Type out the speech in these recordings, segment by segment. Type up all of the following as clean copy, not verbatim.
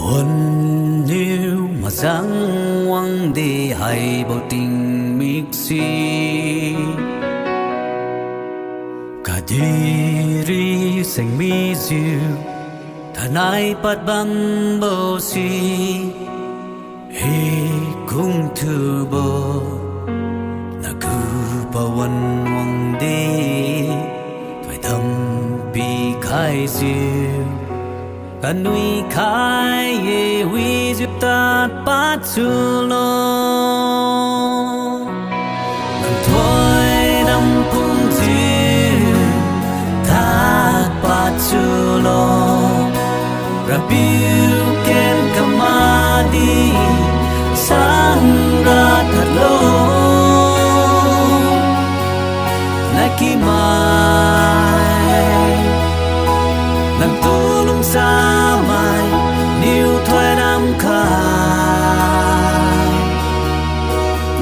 Pawan Niu mà dáng hoang để hay bao tình mixi cả diri sang mi diu thanai pat bam bao si he kung thu bo na ku pawan hoang de thoi thầm bi khai diuกันนุยขายเยวิจุตาปัจจุโลนันถอยนำพุ่งจืดตาปัจจุโลระบิวเกนกมาดีสังราทัดโลนักกิมายนังตูลุงสามายนิวถอยนำขาย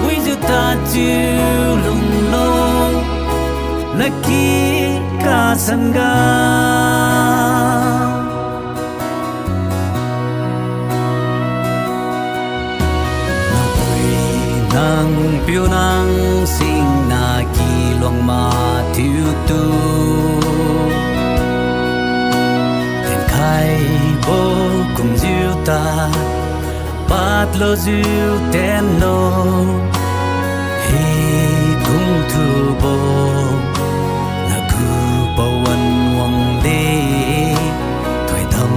วิจุตาจิวลุงโลนักกีกาสังกานังปิวนังสิงนากีลวงมาทิวตูhai bố cùng diêu ta bát lô diêu tên nô hi cũng thu bố là cứ pawan hoang đê thoi thầm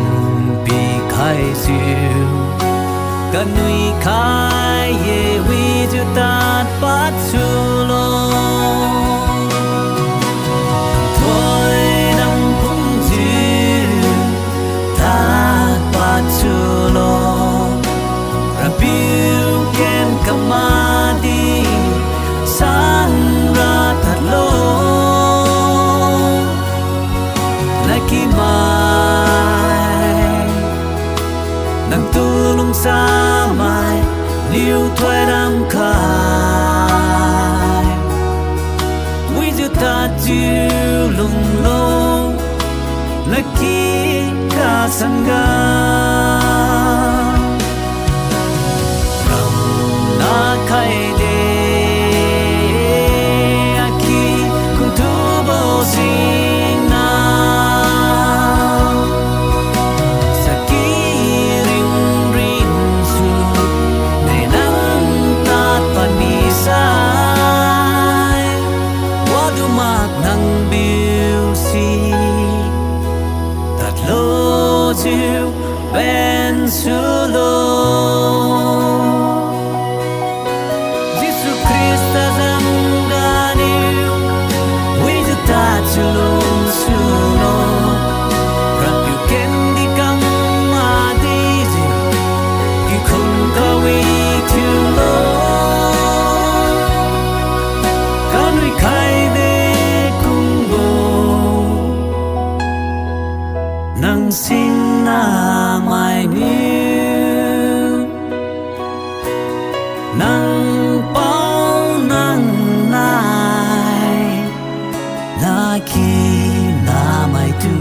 bi khai diêu cả nuôi khai ye vi diêu ta bát chu lô Chulo Rabiu ken kamadi Sanra tatlo Laki mai Nang tulung samai Liu thuai nam khai Wizu ta chiu lung lo Laki ka sangga khai de aki kung tu bo sing na saki ring ring su ne nang tat pan mi sai wa du mak nang biu si tat lo chiu ben su lo Chulung sulo Rabiu ken di kang madizi Ki kun kawi tulo Kanui kai de kung bo Nang sing na mai niu Nang pao nang nai Naki na mai tu